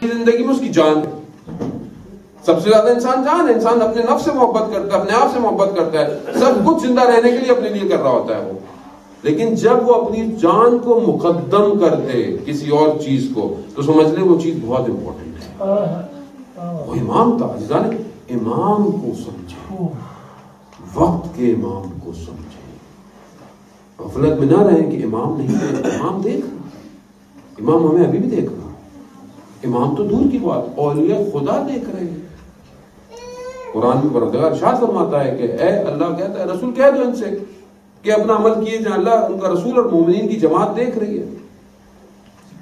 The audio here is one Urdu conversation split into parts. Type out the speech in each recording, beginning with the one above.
زندگی میں اس کی جان ہے. سب سے زیادہ انسان جان ہے. انسان اپنے نفس سے محبت کرتا ہے, اپنے آپ سے محبت کرتا ہے, سب کچھ زندہ رہنے کے لیے اپنے لیے کر رہا ہوتا ہے وہ. لیکن جب وہ اپنی جان کو مقدم کر دے کسی اور چیز کو تو سمجھ لے وہ چیز بہت امپورٹنٹ ہے. وہ امام تھا عزیزان, امام کو سمجھے, وقت کے امام کو سمجھے, غفلت میں نہ رہیں کہ امام نہیں ہے. امام دیکھ رہا, امام ہمیں ابھی بھی دیکھ رہا. امام تو دور کی بات, اولیاء خدا دیکھ رہے ہیں. قرآن میں پروردگار ارشاد فرماتا ہے کہ اے اللہ کہتا ہے رسول کہہ دو ان سے کہ اپنا عمل کیے جائیں, اللہ ان کا رسول اور مومنین کی جماعت دیکھ رہی ہے.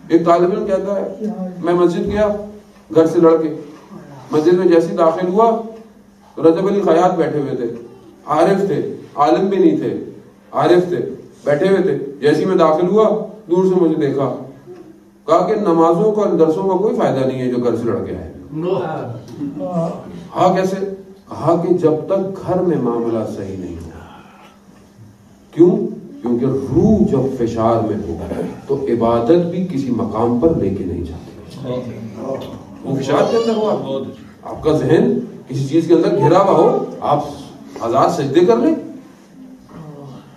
ایک طالب علم کہتا ہے میں مسجد گیا گھر سے لڑ کے, مسجد میں جیسے داخل ہوا رجب علی خیاط بیٹھے ہوئے تھے, عارف تھے, عالم بھی نہیں تھے, عارف تھے, بیٹھے ہوئے تھے. جیسے میں داخل ہوا دور سے مجھے دیکھا, کہا کہ نمازوں کا درسوں کا کوئی فائدہ نہیں ہے جو گھر سے لڑ کے آئے. ہاں کیسے؟ کہا کہ جب تک گھر میں معاملہ صحیح نہیں ہو. کیوں؟ کیونکہ روح جب فشار میں ہو تو عبادت بھی کسی مقام پر لے کے نہیں جاتی. وہ فشار کے اندر ہو, آپ کا ذہن کسی چیز کے اندر گھرا ہوا ہو, آپ ہزار سجدے کر لیں,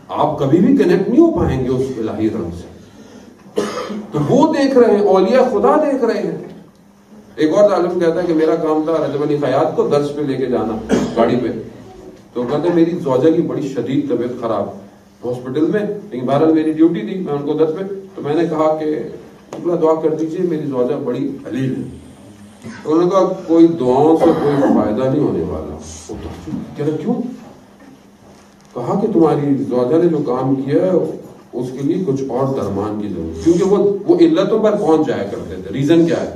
آپ کبھی بھی کنیکٹ نہیں ہو پائیں گے اس الہی رنگ سے. تو وہ دیکھ رہے ہیں, اولیاء خدا دیکھ رہے ہیں. ایک اور عالم کہتا ہے کہ میرا کام تھا رجب علی خیاط کو درس پہ لے کے جانا گاڑی پہ. تو کہتے ہیں میری زوجہ کی بڑی شدید طبیعت خراب ہاسپٹل میں, لیکن بہرحال میری ڈیوٹی تھی, میں ان کو درس پہ. تو میں نے کہا کہ اللہ دعا کر دیجیے میری زوجہ بڑی حلیل ہے. تو انہوں نے کہا کوئی دعاؤں سے کوئی فائدہ نہیں ہونے والا. کہہ رہا کیوں؟ کہا کہ تمہاری زوجہ نے جو کام کیا ہے اس کے لیے کچھ اور درمان کی ضرورت, کیونکہ وہ علتوں پر پہنچ جایا کرتے تھے. ریزن کیا ہے؟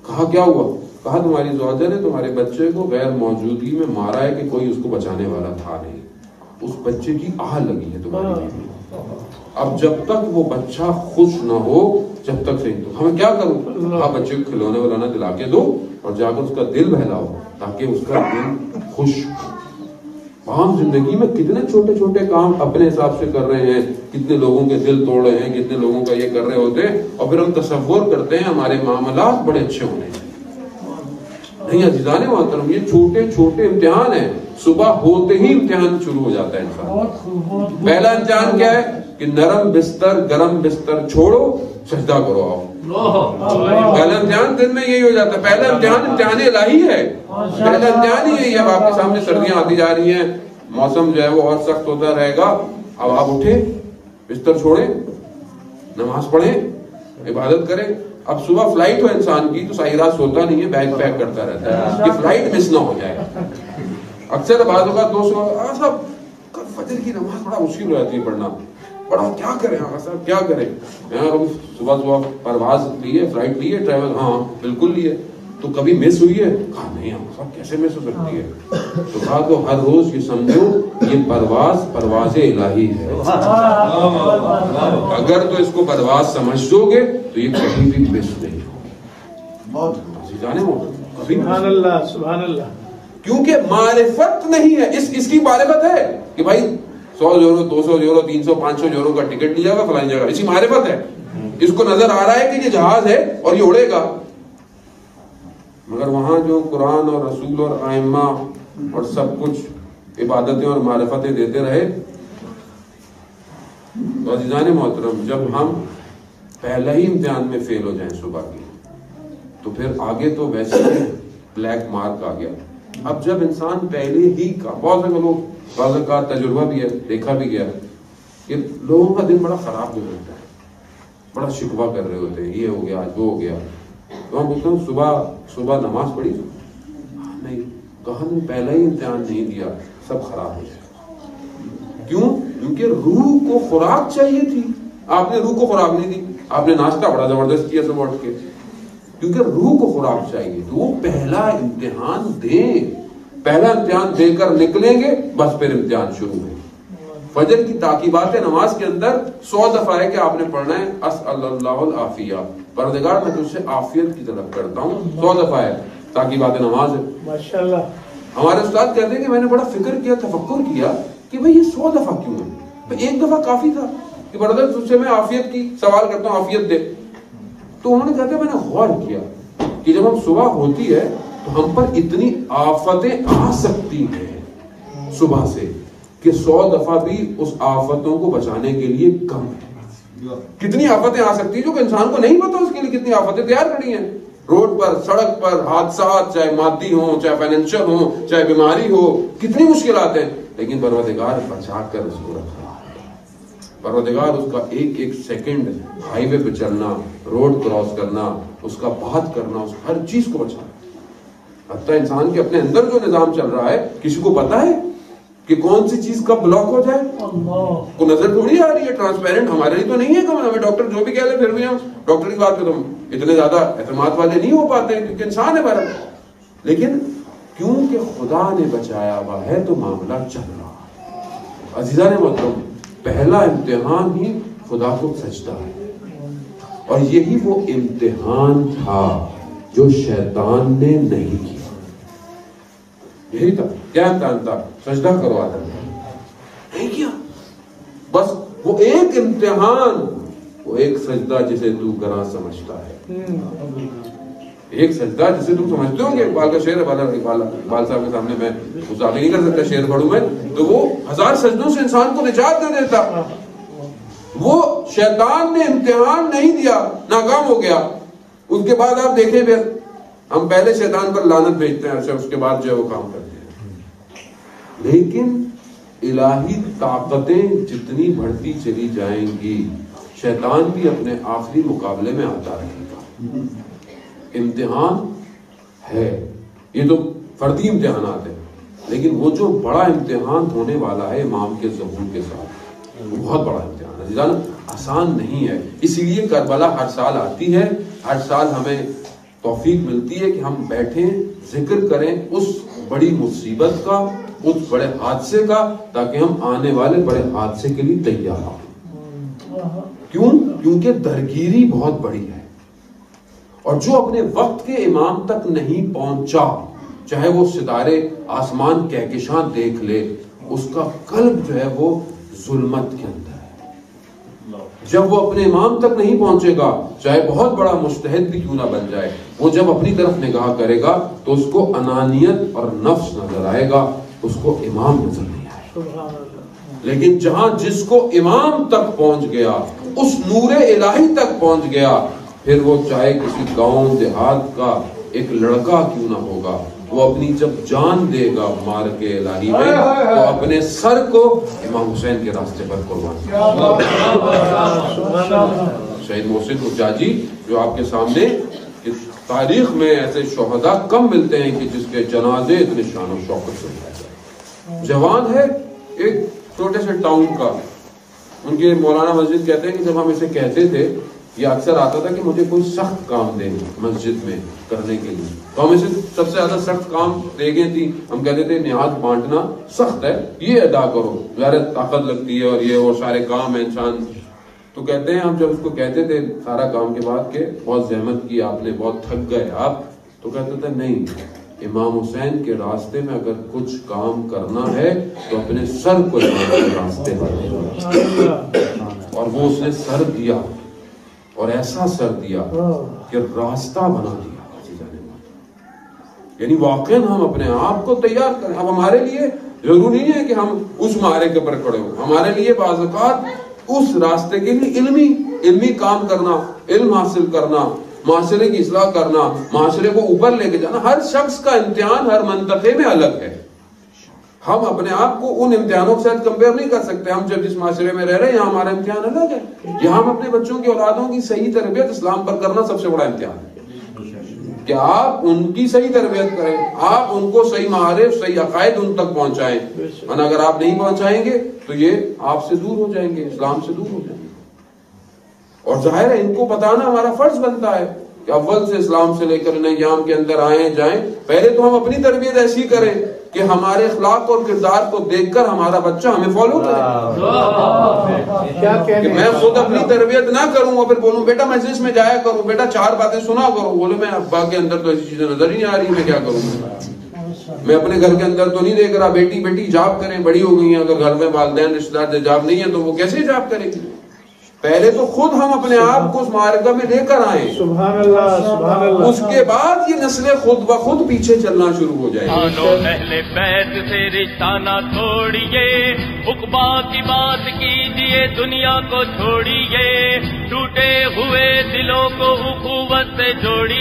کہا کیا ہوا؟ کہا تمہاری زوجہ نے تمہارے بچے کو غیر موجودگی میں مارا ہے کہ کوئی اس کو بچانے والا تھا نہیں. اس بچے کی آہ لگی ہے تمہاری بیوی. اب جب تک وہ بچہ خوش نہ ہو جب تک صحیح, تو ہمیں کیا کروں؟ ہاں بچے کو کھلونے والا نہ دلا کے دو اور جا کر اس کا دل بہلاؤ تاکہ اس کا دل خوش. عام زندگی میں کتنے چھوٹے چھوٹے کام اپنے حساب سے کر رہے ہیں, کتنے لوگوں کے دل توڑ رہے ہیں, کتنے لوگوں کا یہ کر رہے ہوتے ہیں, اور پھر ہم تصور کرتے ہیں ہمارے معاملات بڑے اچھے ہونے ہیں. نہیں عزیزان محترم, یہ چھوٹے چھوٹے امتحان ہیں. صبح ہوتے ہی امتحان شروع ہو جاتا ہے انسان. پہلا امتحان کیا ہے کہ نرم بستر گرم بستر چھوڑو سجدہ کرو آؤ. پہلا امتحان دن میں یہی ہو جاتا ہے. پہلا امتحان الہی ہے. پہلا امتحان ہی یہی ہے. اب آپ کے سامنے سردیاں آتی جا رہی ہیں, موسم جو ہے وہ اور سخت ہوتا رہے گا. اب آپ اٹھیں, بستر چھوڑیں, نماز پڑھیں, عبادت کریں. اب صبح فلائٹ ہو انسان کی تو ساری رات سوتا نہیں ہے, بیگ پیک کرتا رہتا ہے کہ فلائٹ مس نہ ہو جائے. اکثر بعض اوقات دوست صاحب فجر کی نماز بڑا مشکل ہو جاتی ہے پڑھنا, بڑا کیا کریں آقا صاحب کیا کریں. صبح پرواز لی ہے, فلائٹ لی ہے, ٹریول, ہاں بالکل لی ہے. تو کبھی مس ہوئی ہے؟ کہا نہیں آقا صاحب کیسے مس ہو سکتی ہے. تو کہا تو ہر روز یہ سمجھو یہ پرواز الہی ہے. اگر تو اس کو پرواز سمجھ دو گے تو یہ کبھی بھی مس نہیں ہو. سبحان اللہ سبحان اللہ. کیونکہ معرفت نہیں ہے. اس کی معرفت ہے کہ بھائی 100 یورو 200 یورو 300 500 یورو کا ٹکٹ لیا گا فلانی جگہ, اسی معرفت ہے. اس کو نظر آ رہا ہے کہ یہ جہاز ہے اور یہ اڑے گا, مگر وہاں جو قرآن اور رسول اور ائمہ اور سب کچھ عبادتیں اور معرفتیں دیتے رہے. تو عزیزان محترم, جب ہم پہلا ہی امتحان میں فیل ہو جائیں صبح کی تو پھر آگے تو ویسے ہی بلیک مارک آ گیا. اب جب انسان پہلے ہی کا, بہت سے لوگ بعض کا تجربہ بھی ہے, دیکھا بھی گیا کہ لوگوں کا دن بڑا خراب گزرتا ہے, بڑا شکوہ کر رہے ہوتے ہیں, یہ ہو گیا آج وہ ہو گیا. تو ہم بولتے ہیں صبح نماز پڑھی نہیں, کہا نہیں پہلا ہی امتحان نہیں دیا سب خراب ہو جائے. کیوں؟ کیونکہ روح کو خوراک چاہیے تھی, آپ نے روح کو خوراک نہیں دی. آپ نے ناشتہ بڑا زبردست کیا صبح اٹھ کے, کیونکہ روح کو خوراک چاہیے. تو وہ پہلا امتحان دیں, پہلا امتحان دے کر نکلیں گے بس پھر امتحان شروع ہے. فجر کی تاکیبات نماز کے اندر 100 دفعہ ہے کہ آپ نے پڑھنا ہے اسأل اللہ العافیہ, پروردگار میں تجھ سے عافیت کی طلب کرتا ہوں. 100 دفعہ ہے, تاکیبات نماز ہے. ماشاءاللہ. ہمارے استاد کہتے ہیں کہ میں نے بڑا فکر کیا, تفکر کیا کہ بھئی یہ 100 دفعہ کیوں ہے, ایک دفعہ کافی تھا کہ پروردگار تجھ سے میں عافیت کی سوال کرتا ہوں, عافیت دے. تو انہوں نے کہتے ہیں میں نے غور کیا کہ جب ہم صبح ہوتی ہے تو ہم پر اتنی آفتیں آ سکتی ہیں صبح سے کہ 100 دفعہ بھی اس آفتوں کو بچانے کے لیے کم ہے. کتنی آفتیں آ سکتی ہیں جو کہ انسان کو نہیں پتا اس کے لیے کتنی آفتیں تیار کری ہیں. روڈ پر، سڑک پر حادثات، چاہے مادی ہوں، چاہے فائنینشل ہوں، چاہے بیماری ہو، کتنی مشکلات ہیں، لیکن پروردگار بچا کر اس کو رکھا ہے. پروردگار اس کا ایک ایک سیکنڈ ہائی وے پہ چلنا، روڈ کراس کرنا، اس کا بات کرنا، اس ہر چیز کو بچا. حتیٰ انسان کے اپنے اندر جو نظام چل رہا ہے، کسی کو پتا ہے کہ کون سی چیز کب بلاک ہو جائے؟ کو نظر تھوڑی آ رہی ہے. ٹرانسپیرنٹ ہمارے لیے تو نہیں ہے. ہمیں ڈاکٹر جو بھی کہہ لے پھر بھی ہم ڈاکٹر کی بات پہ تم اتنے زیادہ اعتماد والے نہیں ہو پاتے کیونکہ انسان ہے بھرا. لیکن کیونکہ خدا نے بچایا ہوا ہے تو معاملہ چل رہا ہے. عزیزان محترم، پہلا امتحان ہی خدا کو سجدہ ہے، اور یہی وہ امتحان تھا جو شیطان نے نہیں کیا. یہی تھا. کیا امتحان تھا؟ سجدہ کروا دیں، نہیں کیا. بس وہ ایک امتحان، وہ ایک سجدہ جسے تو گراں سمجھتا ہے. ایک سجدہ جسے تم سمجھتے ہو کہ اقبال کا شعر ہے، اقبال صاحب کے سامنے میں گزاری نہیں کر سکتا، شعر پڑھوں میں تو وہ 1000 سجدوں سے انسان کو نجات دے دیتا. وہ شیطان نے امتحان نہیں دیا، ناکام ہو گیا. اس کے بعد آپ دیکھیں پھر ہم پہلے شیطان پر لعنت بھیجتے ہیں، اس کے بعد جو ہے وہ کام کرتے ہیں. لیکن الہی طاقتیں جتنی بڑھتی چلی جائیں گی، شیطان بھی اپنے آخری مقابلے میں آتا رہے گا. امتحان ہے، یہ تو فردی امتحانات ہیں، لیکن وہ جو بڑا امتحان ہونے والا ہے امام کے ظہور کے ساتھ، وہ بہت بڑا امتحان ہے جان، آسان نہیں ہے. اسی لیے کربلا ہر سال آتی ہے. ہر سال ہمیں توفیق ملتی ہے کہ ہم بیٹھیں، ذکر کریں اس بڑی مصیبت کا، اس بڑے حادثے کا، تاکہ ہم آنے والے بڑے حادثے کے لیے تیار ہوں. کیوں؟ کیونکہ درگیری بہت بڑی ہے، اور جو اپنے وقت کے امام تک نہیں پہنچا، چاہے وہ ستارے آسمان کہکشاں دیکھ لے، اس کا قلب جو ہے وہ ظلمت کے اندر ہے. جب وہ اپنے امام تک نہیں پہنچے گا، چاہے بہت بڑا مجتہد بھی کیوں نہ بن جائے، وہ جب اپنی طرف نگاہ کرے گا تو اس کو انانیت اور نفس نظر آئے گا، اس کو امام نظر نہیں آئے گا. لیکن جہاں جس کو امام تک پہنچ گیا، اس نور الہی تک پہنچ گیا، پھر وہ چاہے کسی گاؤں دیہات کا ایک لڑکا کیوں نہ ہوگا، وہ اپنی جب جان دے گا مارکے الہی میں تو اپنے سر کو امام حسین کے راستے پر قربان. شہید محسن حجاجی جو آپ کے سامنے، تاریخ میں ایسے شہداء کم ملتے ہیں کہ جس کے جنازے اتنے شان و شوکت سے ہوتے. جوان ہے ایک چھوٹے سے ٹاؤن کا. ان کے مولانا مسجد کہتے ہیں کہ جب ہم اسے کہتے تھے، یہ اکثر آتا تھا کہ مجھے کوئی سخت کام دیں مسجد میں کرنے کے لیے، تو ہم اسے سب سے زیادہ سخت کام دے گئے تھی. ہم کہتے تھے نیاز بانٹنا سخت ہے، یہ ادا کرو، ظاہر طاقت لگتی ہے اور یہ اور سارے کام ہے انسان. تو کہتے ہیں ہم جب اس کو کہتے تھے سارا کام کے بعد کہ بہت زحمت کی آپ نے، بہت تھک گئے آپ، تو کہتے تھے نہیں، امام حسین کے راستے میں اگر کچھ کام کرنا ہے تو اپنے سر کو امام کے راستے پر. اور وہ اس نے سر دیا، اور ایسا سر دیا کہ راستہ بنا دیا. یعنی واقعاً ہم اپنے آپ کو تیار کریں. اب ہمارے لیے ضروری نہیں ہے کہ ہم اس معرکے پر کھڑے ہوں. ہمارے لیے بعض اوقات اس راستے کے لیے علمی کام کرنا، علم حاصل کرنا، معاشرے کی اصلاح کرنا، معاشرے کو اوپر لے کے جانا، ہر شخص کا امتحان ہر منطقے میں الگ ہے. ہم اپنے آپ کو ان امتحانوں کے ساتھ کمپیئر نہیں کر سکتے. ہم جب جس معاشرے میں رہ رہے ہیں یہاں ہمارا امتحان الگ ہے. یہاں ہم اپنے بچوں کی اولادوں کی صحیح تربیت اسلام پر کرنا سب سے بڑا امتحان ہے کہ آپ ان کی صحیح تربیت کریں، آپ ان کو صحیح معارف، صحیح عقائد ان تک پہنچائیں. اور اگر آپ نہیں پہنچائیں گے تو یہ آپ سے دور ہو جائیں گے، اسلام سے دور ہو جائیں گے. اور ظاہر ہے ان کو بتانا ہمارا فرض بنتا ہے کہ اول سے اسلام سے لے کر ایام کے اندر آئیں جائیں. پہلے تو ہم اپنی تربیت ایسی کریں کہ ہمارے اخلاق اور کردار کو دیکھ کر ہمارا بچہ ہمیں فالو کرے. کہ میں خود اپنی تربیت نہ کروں اور پھر بولوں بیٹا مجلس میں جایا کروں، بیٹا 4 باتیں سنا کروں، بولے میں ابا کے اندر تو ایسی چیزیں نظر ہی نہیں آ رہی، میں کیا کروں. میں اپنے گھر کے اندر تو نہیں دیکھ رہا بیٹی جاب کریں، بڑی ہو گئی ہیں، اگر گھر میں والدین رشتہ دار جاب نہیں ہے تو وہ کیسے جاب کرے گی. پہلے تو خود ہم اپنے آپ کو اس معرکہ میں لے کر آئیں، سبحان اللہ سبحان اللہ، اس کے بعد یہ نسلیں خود بخود پیچھے چلنا شروع ہو جائیں گی۔ آنو اہل بیت سے رشتہ نہ توڑیے، عقبہ کی بات کیجیے، دنیا کو چھوڑیے، ٹوٹے ہوئے دلوں کو اخوت سے جوڑیے۔